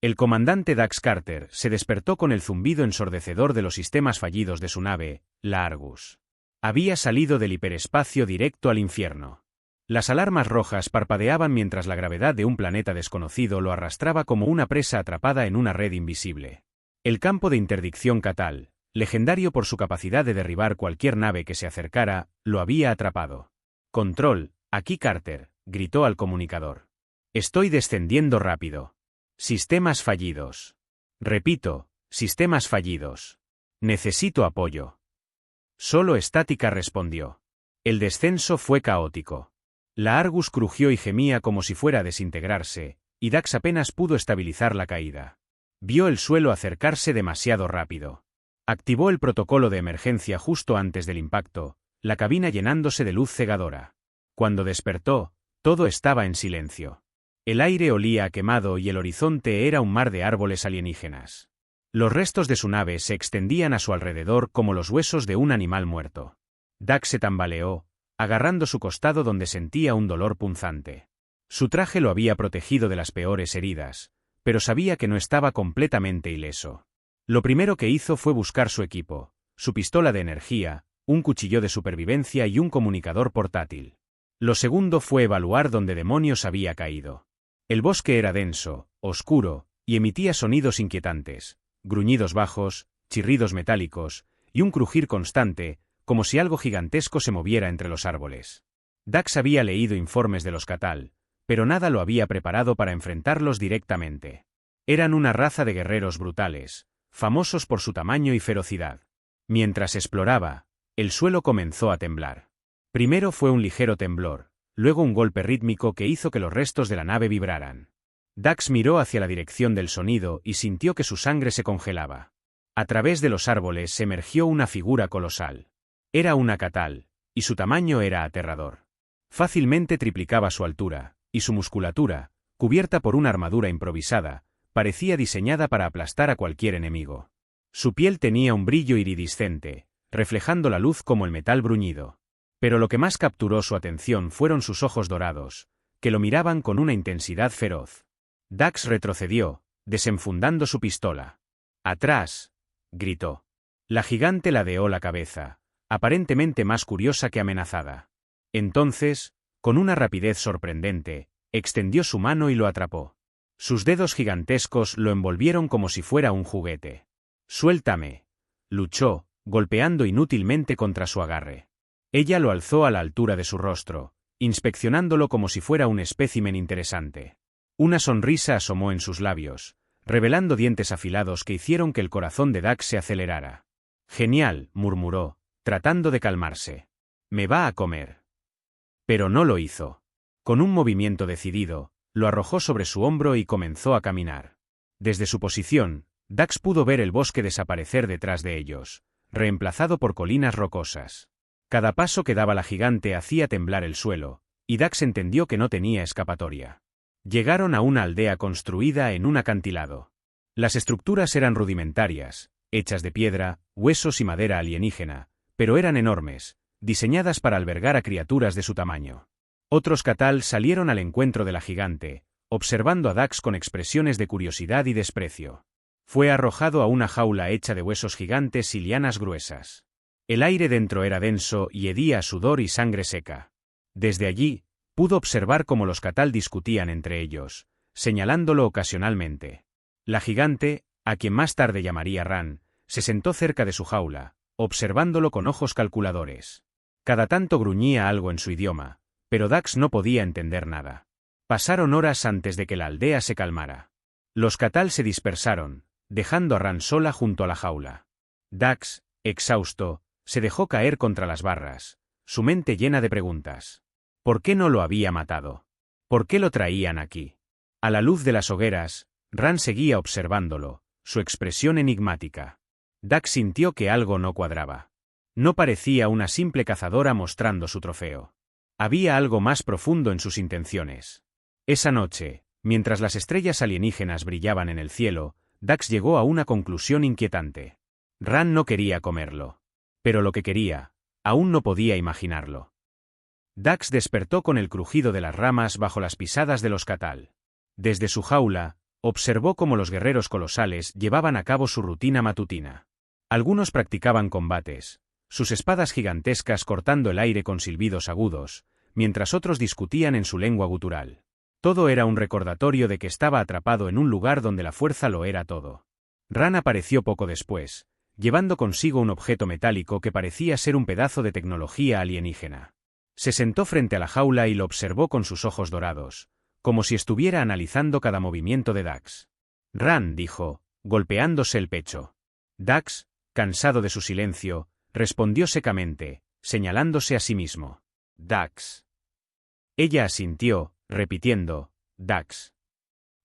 El comandante Dax Carter se despertó con el zumbido ensordecedor de los sistemas fallidos de su nave, la Argus. Había salido del hiperespacio directo al infierno. Las alarmas rojas parpadeaban mientras la gravedad de un planeta desconocido lo arrastraba como una presa atrapada en una red invisible. El campo de interdicción Catal, legendario por su capacidad de derribar cualquier nave que se acercara, lo había atrapado. «Control, aquí Carter», gritó al comunicador. «Estoy descendiendo rápido. Sistemas fallidos. Repito, sistemas fallidos. Necesito apoyo». Solo Estática respondió. El descenso fue caótico. La Argus crujió y gemía como si fuera a desintegrarse, y Dax apenas pudo estabilizar la caída. Vio el suelo acercarse demasiado rápido. Activó el protocolo de emergencia justo antes del impacto, la cabina llenándose de luz cegadora. Cuando despertó, todo estaba en silencio. El aire olía a quemado y el horizonte era un mar de árboles alienígenas. Los restos de su nave se extendían a su alrededor como los huesos de un animal muerto. Dax se tambaleó, agarrando su costado donde sentía un dolor punzante. Su traje lo había protegido de las peores heridas, pero sabía que no estaba completamente ileso. Lo primero que hizo fue buscar su equipo, su pistola de energía, un cuchillo de supervivencia y un comunicador portátil. Lo segundo fue evaluar dónde demonios había caído. El bosque era denso, oscuro, y emitía sonidos inquietantes, gruñidos bajos, chirridos metálicos, y un crujir constante, como si algo gigantesco se moviera entre los árboles. Dax había leído informes de los Catal, pero nada lo había preparado para enfrentarlos directamente. Eran una raza de guerreros brutales, famosos por su tamaño y ferocidad. Mientras exploraba, el suelo comenzó a temblar. Primero fue un ligero temblor, luego un golpe rítmico que hizo que los restos de la nave vibraran. Dax miró hacia la dirección del sonido y sintió que su sangre se congelaba. A través de los árboles emergió una figura colosal. Era una Catal, y su tamaño era aterrador. Fácilmente triplicaba su altura, y su musculatura, cubierta por una armadura improvisada, parecía diseñada para aplastar a cualquier enemigo. Su piel tenía un brillo iridiscente, reflejando la luz como el metal bruñido. Pero lo que más capturó su atención fueron sus ojos dorados, que lo miraban con una intensidad feroz. Dax retrocedió, desenfundando su pistola. «¡Atrás!», gritó. La gigante ladeó la cabeza, aparentemente más curiosa que amenazada. Entonces, con una rapidez sorprendente, extendió su mano y lo atrapó. Sus dedos gigantescos lo envolvieron como si fuera un juguete. «¡Suéltame!», luchó, golpeando inútilmente contra su agarre. Ella lo alzó a la altura de su rostro, inspeccionándolo como si fuera un espécimen interesante. Una sonrisa asomó en sus labios, revelando dientes afilados que hicieron que el corazón de Dax se acelerara. «Genial», murmuró, tratando de calmarse. «Me va a comer». Pero no lo hizo. Con un movimiento decidido, lo arrojó sobre su hombro y comenzó a caminar. Desde su posición, Dax pudo ver el bosque desaparecer detrás de ellos, reemplazado por colinas rocosas. Cada paso que daba la gigante hacía temblar el suelo, y Dax entendió que no tenía escapatoria. Llegaron a una aldea construida en un acantilado. Las estructuras eran rudimentarias, hechas de piedra, huesos y madera alienígena, pero eran enormes, diseñadas para albergar a criaturas de su tamaño. Otros Catal salieron al encuentro de la gigante, observando a Dax con expresiones de curiosidad y desprecio. Fue arrojado a una jaula hecha de huesos gigantes y lianas gruesas. El aire dentro era denso y hedía a sudor y sangre seca. Desde allí, pudo observar cómo los Catal discutían entre ellos, señalándolo ocasionalmente. La gigante, a quien más tarde llamaría Ran, se sentó cerca de su jaula, observándolo con ojos calculadores. Cada tanto gruñía algo en su idioma, pero Dax no podía entender nada. Pasaron horas antes de que la aldea se calmara. Los Catal se dispersaron, dejando a Ran sola junto a la jaula. Dax, exhausto, se dejó caer contra las barras, su mente llena de preguntas. ¿Por qué no lo había matado? ¿Por qué lo traían aquí? A la luz de las hogueras, Ran seguía observándolo, su expresión enigmática. Dax sintió que algo no cuadraba. No parecía una simple cazadora mostrando su trofeo. Había algo más profundo en sus intenciones. Esa noche, mientras las estrellas alienígenas brillaban en el cielo, Dax llegó a una conclusión inquietante. Ran no quería comerlo. Pero lo que quería, aún no podía imaginarlo. Dax despertó con el crujido de las ramas bajo las pisadas de los Catal. Desde su jaula, Observó cómo los guerreros colosales llevaban a cabo su rutina matutina. Algunos practicaban combates, sus espadas gigantescas cortando el aire con silbidos agudos, mientras otros discutían en su lengua gutural. Todo era un recordatorio de que estaba atrapado en un lugar donde la fuerza lo era todo. Ran apareció poco después, llevando consigo un objeto metálico que parecía ser un pedazo de tecnología alienígena. Se sentó frente a la jaula y lo observó con sus ojos dorados, como si estuviera analizando cada movimiento de Dax. Ran, dijo, golpeándose el pecho. Dax, cansado de su silencio, respondió secamente, señalándose a sí mismo. Dax. Ella asintió, repitiendo, Dax.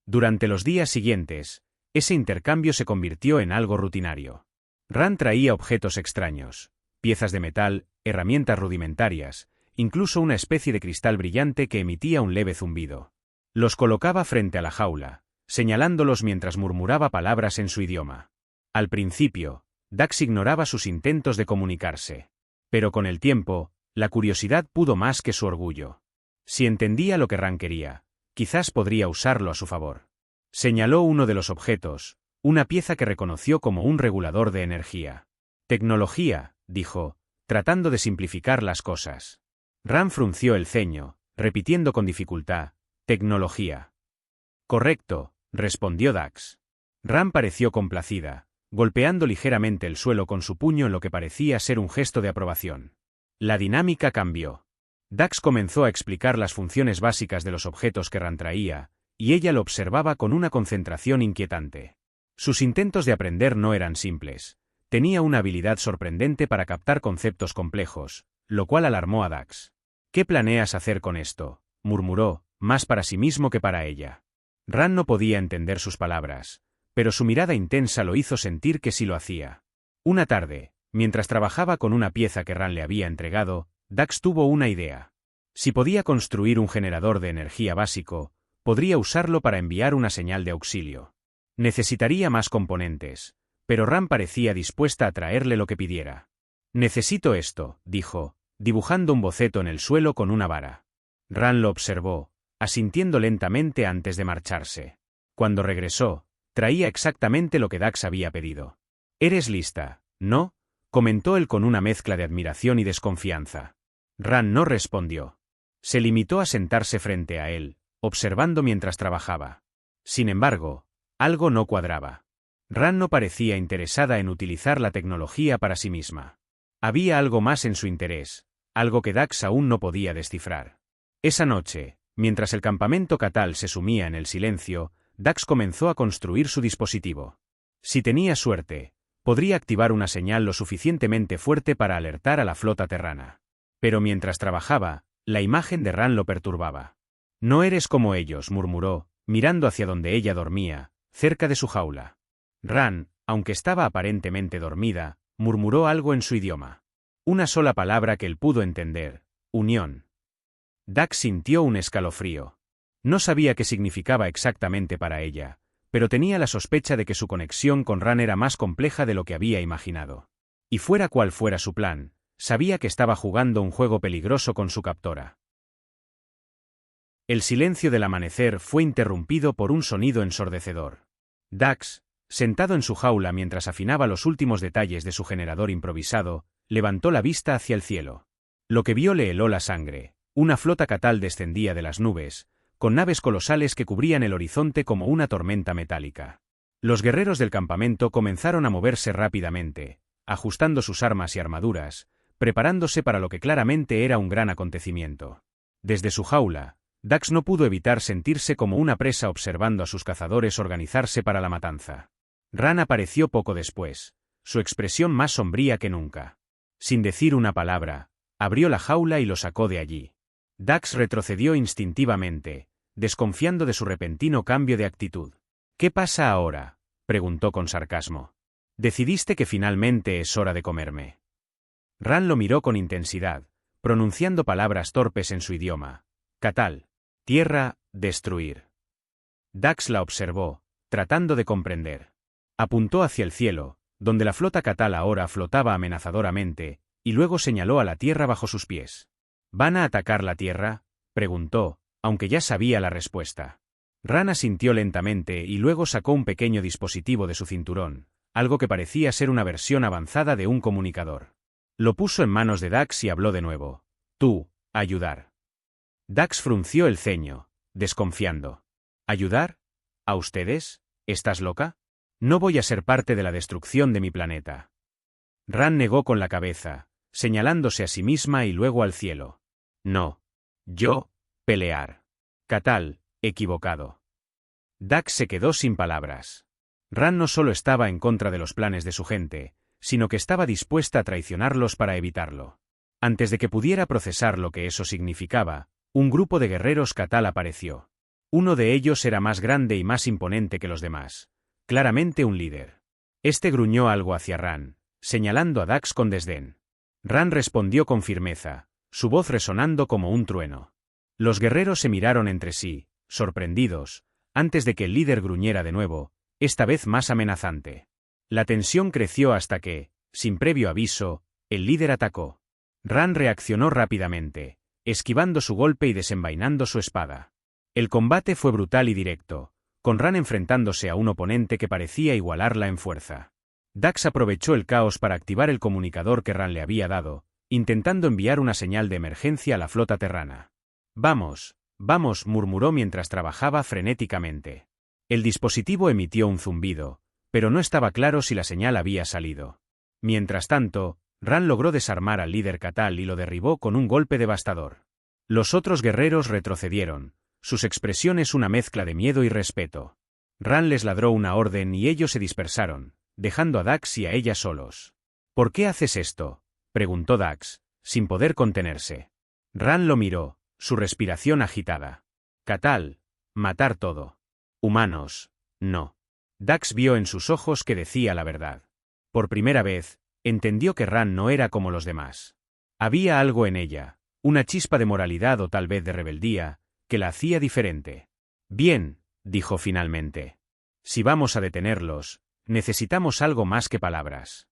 Durante los días siguientes, ese intercambio se convirtió en algo rutinario. Ran traía objetos extraños, piezas de metal, herramientas rudimentarias, incluso una especie de cristal brillante que emitía un leve zumbido. Los colocaba frente a la jaula, señalándolos mientras murmuraba palabras en su idioma. Al principio, Dax ignoraba sus intentos de comunicarse. Pero con el tiempo, la curiosidad pudo más que su orgullo. Si entendía lo que Ran quería, quizás podría usarlo a su favor. Señaló uno de los objetos, una pieza que reconoció como un regulador de energía. Tecnología, dijo, tratando de simplificar las cosas. Ran frunció el ceño, repitiendo con dificultad, tecnología. Correcto, respondió Dax. Ran pareció complacida, golpeando ligeramente el suelo con su puño en lo que parecía ser un gesto de aprobación. La dinámica cambió. Dax comenzó a explicar las funciones básicas de los objetos que Ran traía, y ella lo observaba con una concentración inquietante. Sus intentos de aprender no eran simples. Tenía una habilidad sorprendente para captar conceptos complejos, lo cual alarmó a Dax. ¿Qué planeas hacer con esto?, murmuró, más para sí mismo que para ella. Ran no podía entender sus palabras, pero su mirada intensa lo hizo sentir que sí lo hacía. Una tarde, mientras trabajaba con una pieza que Ran le había entregado, Dax tuvo una idea. Si podía construir un generador de energía básico, podría usarlo para enviar una señal de auxilio. Necesitaría más componentes, pero Ran parecía dispuesta a traerle lo que pidiera. Necesito esto, dijo, dibujando un boceto en el suelo con una vara. Ran lo observó, asintiendo lentamente antes de marcharse. Cuando regresó, traía exactamente lo que Dax había pedido. «Eres lista, ¿no?», comentó él con una mezcla de admiración y desconfianza. Ran no respondió. Se limitó a sentarse frente a él, observando mientras trabajaba. Sin embargo, algo no cuadraba. Ran no parecía interesada en utilizar la tecnología para sí misma. Había algo más en su interés, algo que Dax aún no podía descifrar. Esa noche, mientras el campamento Catal se sumía en el silencio, Dax comenzó a construir su dispositivo. Si tenía suerte, podría activar una señal lo suficientemente fuerte para alertar a la flota terrana. Pero mientras trabajaba, la imagen de Ran lo perturbaba. «No eres como ellos», murmuró, mirando hacia donde ella dormía, cerca de su jaula. Ran, aunque estaba aparentemente dormida, murmuró algo en su idioma. Una sola palabra que él pudo entender: unión. Dax sintió un escalofrío. No sabía qué significaba exactamente para ella, pero tenía la sospecha de que su conexión con Ran era más compleja de lo que había imaginado. Y fuera cual fuera su plan, sabía que estaba jugando un juego peligroso con su captora. El silencio del amanecer fue interrumpido por un sonido ensordecedor. Dax, sentado en su jaula mientras afinaba los últimos detalles de su generador improvisado, levantó la vista hacia el cielo. Lo que vio le heló la sangre. Una flota Catal descendía de las nubes, con naves colosales que cubrían el horizonte como una tormenta metálica. Los guerreros del campamento comenzaron a moverse rápidamente, ajustando sus armas y armaduras, preparándose para lo que claramente era un gran acontecimiento. Desde su jaula, Dax no pudo evitar sentirse como una presa observando a sus cazadores organizarse para la matanza. Ran apareció poco después, su expresión más sombría que nunca. Sin decir una palabra, abrió la jaula y lo sacó de allí. Dax retrocedió instintivamente, desconfiando de su repentino cambio de actitud. «¿Qué pasa ahora?», preguntó con sarcasmo. «Decidiste que finalmente es hora de comerme». Ran lo miró con intensidad, pronunciando palabras torpes en su idioma. «Catal. Tierra, destruir». Dax la observó, tratando de comprender. Apuntó hacia el cielo, donde la flota Catal ahora flotaba amenazadoramente, y luego señaló a la tierra bajo sus pies. «¿Van a atacar la tierra?», preguntó, aunque ya sabía la respuesta. Ran asintió lentamente y luego sacó un pequeño dispositivo de su cinturón, algo que parecía ser una versión avanzada de un comunicador. Lo puso en manos de Dax y habló de nuevo. Tú, ayudar. Dax frunció el ceño, desconfiando. ¿Ayudar? ¿A ustedes? ¿Estás loca? No voy a ser parte de la destrucción de mi planeta. Ran negó con la cabeza, señalándose a sí misma y luego al cielo. No. Yo, pelear. Catal, equivocado. Dax se quedó sin palabras. Ran no solo estaba en contra de los planes de su gente, sino que estaba dispuesta a traicionarlos para evitarlo. Antes de que pudiera procesar lo que eso significaba, un grupo de guerreros Catal apareció. Uno de ellos era más grande y más imponente que los demás. Claramente un líder. Este gruñó algo hacia Ran, señalando a Dax con desdén. Ran respondió con firmeza, su voz resonando como un trueno. Los guerreros se miraron entre sí, sorprendidos, antes de que el líder gruñera de nuevo, esta vez más amenazante. La tensión creció hasta que, sin previo aviso, el líder atacó. Ran reaccionó rápidamente, esquivando su golpe y desenvainando su espada. El combate fue brutal y directo, con Ran enfrentándose a un oponente que parecía igualarla en fuerza. Dax aprovechó el caos para activar el comunicador que Ran le había dado, intentando enviar una señal de emergencia a la flota terrana. Vamos, vamos, murmuró mientras trabajaba frenéticamente. El dispositivo emitió un zumbido, pero no estaba claro si la señal había salido. Mientras tanto, Ran logró desarmar al líder Catal y lo derribó con un golpe devastador. Los otros guerreros retrocedieron, sus expresiones una mezcla de miedo y respeto. Ran les ladró una orden y ellos se dispersaron, dejando a Dax y a ella solos. ¿Por qué haces esto?, preguntó Dax, sin poder contenerse. Ran lo miró, su respiración agitada. Catal, matar todo. Humanos, no. Dax vio en sus ojos que decía la verdad. Por primera vez, entendió que Ran no era como los demás. Había algo en ella, una chispa de moralidad o tal vez de rebeldía, que la hacía diferente. Bien, dijo finalmente. Si vamos a detenerlos, necesitamos algo más que palabras.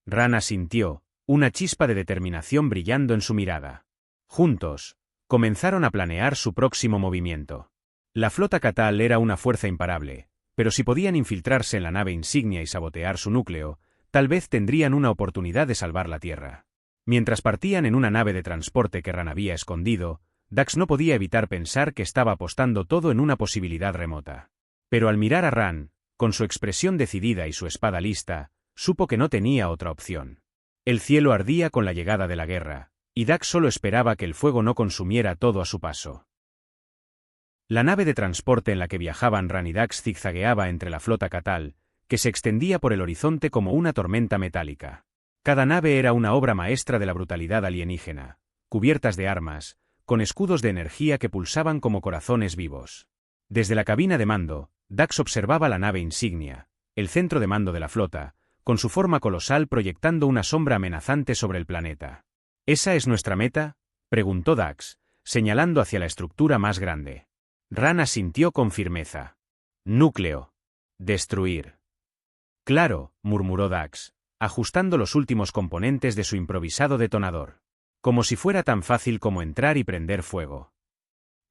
Ran asintió, una chispa de determinación brillando en su mirada. Juntos, comenzaron a planear su próximo movimiento. La flota Catal era una fuerza imparable, pero si podían infiltrarse en la nave insignia y sabotear su núcleo, tal vez tendrían una oportunidad de salvar la Tierra. Mientras partían en una nave de transporte que Ran había escondido, Dax no podía evitar pensar que estaba apostando todo en una posibilidad remota. Pero al mirar a Ran, con su expresión decidida y su espada lista, supo que no tenía otra opción. El cielo ardía con la llegada de la guerra, y Dax solo esperaba que el fuego no consumiera todo a su paso. La nave de transporte en la que viajaban Ran y Dax zigzagueaba entre la flota Catal, que se extendía por el horizonte como una tormenta metálica. Cada nave era una obra maestra de la brutalidad alienígena, cubiertas de armas, con escudos de energía que pulsaban como corazones vivos. Desde la cabina de mando, Dax observaba la nave insignia, el centro de mando de la flota, con su forma colosal proyectando una sombra amenazante sobre el planeta. ¿Esa es nuestra meta?, preguntó Dax, señalando hacia la estructura más grande. Ran asintió con firmeza. Núcleo. Destruir. Claro, murmuró Dax, ajustando los últimos componentes de su improvisado detonador. Como si fuera tan fácil como entrar y prender fuego.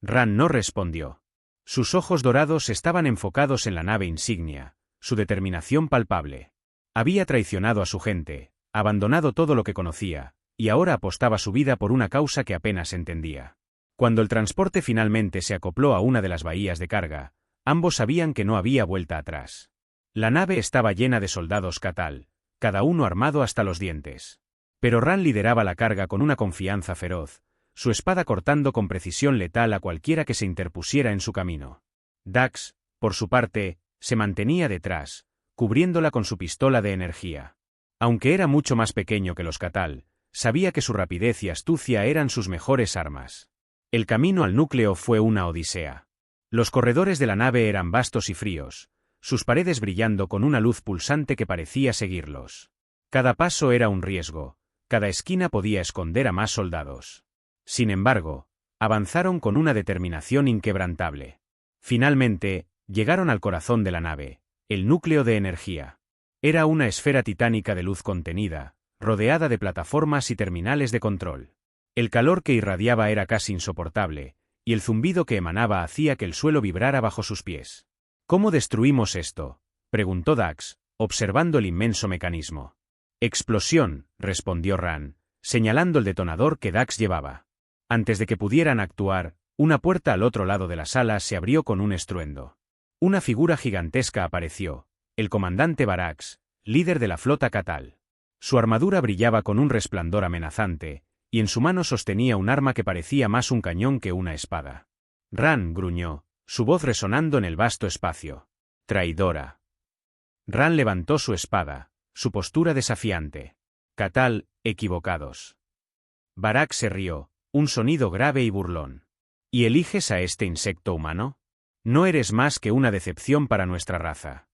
Ran no respondió. Sus ojos dorados estaban enfocados en la nave insignia, su determinación palpable. Había traicionado a su gente, abandonado todo lo que conocía, y ahora apostaba su vida por una causa que apenas entendía. Cuando el transporte finalmente se acopló a una de las bahías de carga, ambos sabían que no había vuelta atrás. La nave estaba llena de soldados Catal, cada uno armado hasta los dientes. Pero Ran lideraba la carga con una confianza feroz, su espada cortando con precisión letal a cualquiera que se interpusiera en su camino. Dax, por su parte, se mantenía detrás, cubriéndola con su pistola de energía. Aunque era mucho más pequeño que los Catal, sabía que su rapidez y astucia eran sus mejores armas. El camino al núcleo fue una odisea. Los corredores de la nave eran vastos y fríos, sus paredes brillando con una luz pulsante que parecía seguirlos. Cada paso era un riesgo, cada esquina podía esconder a más soldados. Sin embargo, avanzaron con una determinación inquebrantable. Finalmente, llegaron al corazón de la nave, el núcleo de energía. Era una esfera titánica de luz contenida, rodeada de plataformas y terminales de control. El calor que irradiaba era casi insoportable, y el zumbido que emanaba hacía que el suelo vibrara bajo sus pies. ¿Cómo destruimos esto?, preguntó Dax, observando el inmenso mecanismo. Explosión, respondió Ran, señalando el detonador que Dax llevaba. Antes de que pudieran actuar, una puerta al otro lado de la sala se abrió con un estruendo. Una figura gigantesca apareció, el comandante Varax, líder de la flota Catal. Su armadura brillaba con un resplandor amenazante, y en su mano sostenía un arma que parecía más un cañón que una espada. Ran gruñó, su voz resonando en el vasto espacio. Traidora. Ran levantó su espada, su postura desafiante. Catal, equivocados. Varax se rió, un sonido grave y burlón. ¿Y eliges a este insecto humano? No eres más que una decepción para nuestra raza.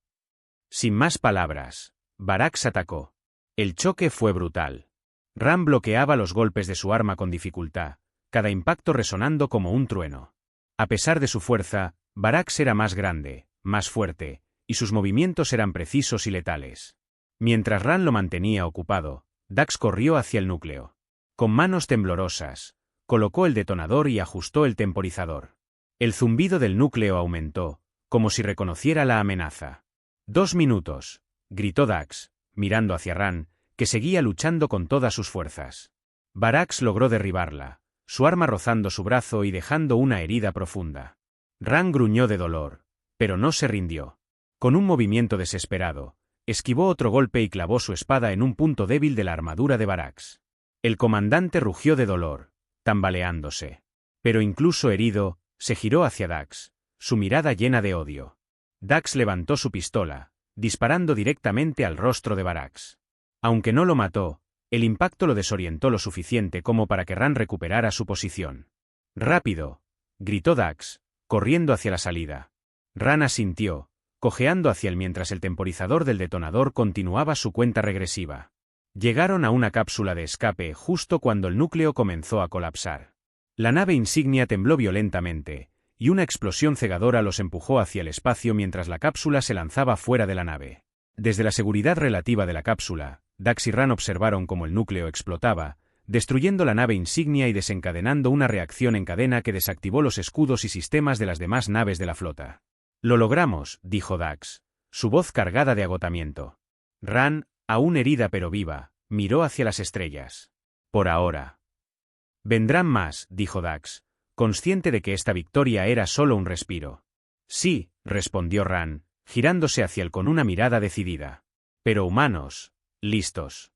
Sin más palabras, Varax atacó. El choque fue brutal. Ran bloqueaba los golpes de su arma con dificultad, cada impacto resonando como un trueno. A pesar de su fuerza, Varax era más grande, más fuerte, y sus movimientos eran precisos y letales. Mientras Ran lo mantenía ocupado, Dax corrió hacia el núcleo. Con manos temblorosas, colocó el detonador y ajustó el temporizador. El zumbido del núcleo aumentó, como si reconociera la amenaza. 2 minutos, gritó Dax, mirando hacia Ran, que seguía luchando con todas sus fuerzas. Varax logró derribarla, su arma rozando su brazo y dejando una herida profunda. Ran gruñó de dolor, pero no se rindió. Con un movimiento desesperado, esquivó otro golpe y clavó su espada en un punto débil de la armadura de Varax. El comandante rugió de dolor, tambaleándose. Pero incluso herido, se giró hacia Dax, su mirada llena de odio. Dax levantó su pistola, disparando directamente al rostro de Varax. Aunque no lo mató, el impacto lo desorientó lo suficiente como para que Ran recuperara su posición. «¡Rápido!», gritó Dax, corriendo hacia la salida. Ran asintió, cojeando hacia él mientras el temporizador del detonador continuaba su cuenta regresiva. Llegaron a una cápsula de escape justo cuando el núcleo comenzó a colapsar. La nave insignia tembló violentamente, y una explosión cegadora los empujó hacia el espacio mientras la cápsula se lanzaba fuera de la nave. Desde la seguridad relativa de la cápsula, Dax y Ran observaron cómo el núcleo explotaba, destruyendo la nave insignia y desencadenando una reacción en cadena que desactivó los escudos y sistemas de las demás naves de la flota. «Lo logramos», dijo Dax, su voz cargada de agotamiento. Ran, aún herida pero viva, miró hacia las estrellas. «Por ahora». «Vendrán más», dijo Dax, consciente de que esta victoria era solo un respiro. «Sí», respondió Ran, girándose hacia él con una mirada decidida. «Pero humanos, listos».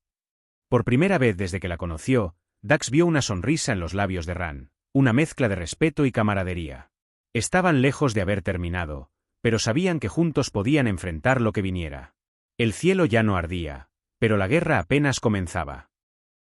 Por primera vez desde que la conoció, Dax vio una sonrisa en los labios de Ran, una mezcla de respeto y camaradería. Estaban lejos de haber terminado, pero sabían que juntos podían enfrentar lo que viniera. El cielo ya no ardía, pero la guerra apenas comenzaba.